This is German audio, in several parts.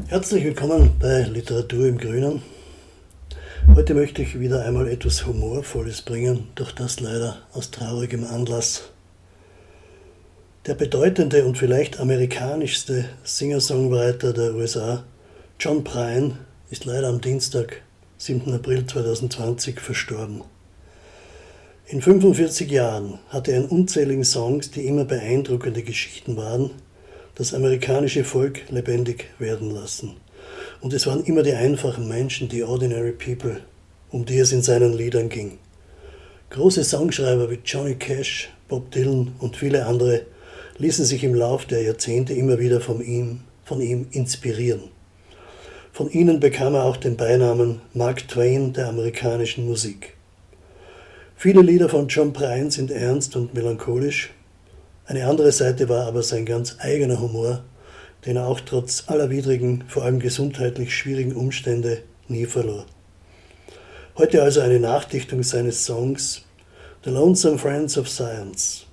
Herzlich willkommen bei Literatur im Grünen. Heute möchte ich wieder einmal etwas Humorvolles bringen, doch das leider aus traurigem Anlass. Der bedeutende und vielleicht amerikanischste Singer-Songwriter der USA, John Prine, ist leider am Dienstag, 7. April 2020, verstorben. In 45 Jahren hatte er in unzähligen Songs, die immer beeindruckende Geschichten waren, das amerikanische Volk lebendig werden lassen. Und es waren immer die einfachen Menschen, die Ordinary People, um die es in seinen Liedern ging. Große Songschreiber wie Johnny Cash, Bob Dylan und viele andere ließen sich im Lauf der Jahrzehnte immer wieder von ihm inspirieren. Von ihnen bekam er auch den Beinamen Mark Twain der amerikanischen Musik. Viele Lieder von John Prine sind ernst und melancholisch. Eine andere Seite war aber sein ganz eigener Humor, den er auch trotz aller widrigen, vor allem gesundheitlich schwierigen Umstände nie verlor. Heute also eine Nachdichtung seines Songs The Lonesome Friends of Science,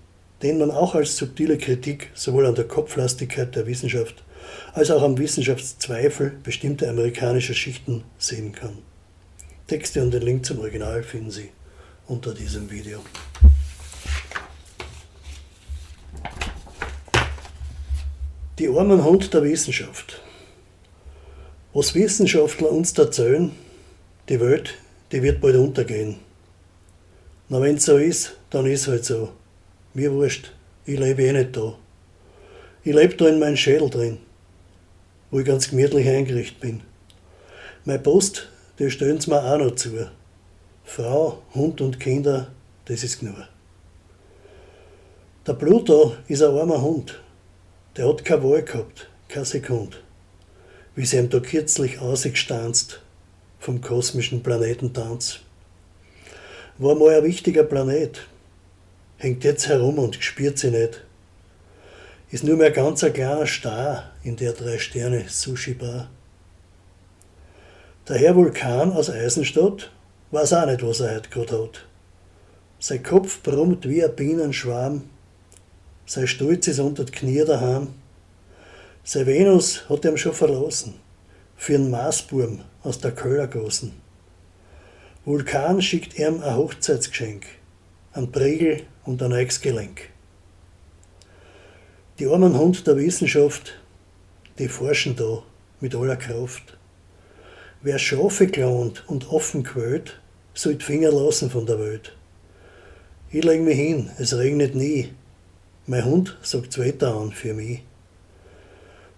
den man auch als subtile Kritik sowohl an der Kopflastigkeit der Wissenschaft als auch am Wissenschaftszweifel bestimmter amerikanischer Schichten sehen kann. Texte und den Link zum Original finden Sie unter diesem Video. Die armen Hund der Wissenschaft. Was Wissenschaftler uns erzählen, die Welt, die wird bald untergehen. Na, wenn's so ist, dann ist halt so. Mir wurscht, ich lebe eh nicht da. Ich lebe da in meinem Schädel drin, wo ich ganz gemütlich eingerichtet bin. Meine Post, die stellen sie mir auch noch zu. Frau, Hund und Kinder, das ist genug. Der Pluto ist ein armer Hund. Der hat keine Wahl gehabt, keine Sekunde, wie sie ihm da kürzlich ausgestanzt vom kosmischen Planetentanz. War mal ein wichtiger Planet, hängt jetzt herum und spürt sie nicht. Ist nur mehr ganz ein kleiner Star in der 3-Sterne-Sushi-Bar. Der Herr Vulkan aus Eisenstadt weiß auch nicht, was er heute gerade hat. Sein Kopf brummt wie ein Bienenschwarm. Sein Stolz ist unter die Knie daheim. Sein Venus hat ihn schon verlassen, für einen Maßburm aus der Köllergassen. Vulkan schickt ihm ein Hochzeitsgeschenk, einen Priegel und ein neues Gelenk. Die armen Hund der Wissenschaft, die forschen da mit aller Kraft. Wer Schafe klont und offen quält, soll die Finger lassen von der Welt. Ich leg mich hin, es regnet nie. Mein Hund sagt das Wetter an für mich.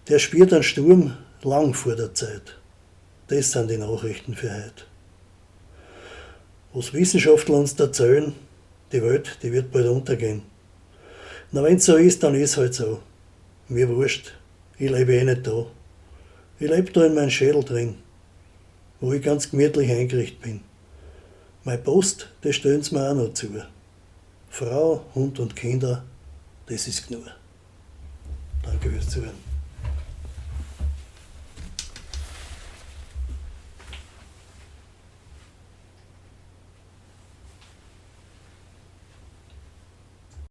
Der spürt einen Sturm lang vor der Zeit. Das sind die Nachrichten für heute. Was Wissenschaftler uns erzählen, die Welt, die wird bald untergehen. Na, wenn's so ist, dann ist halt so. Mir wurscht, ich lebe eh nicht da. Ich lebe da in meinem Schädel drin, wo ich ganz gemütlich eingerichtet bin. Meine Post, die stellen sie mir auch noch zu. Frau, Hund und Kinder, das ist genug. Danke fürs Zuhören.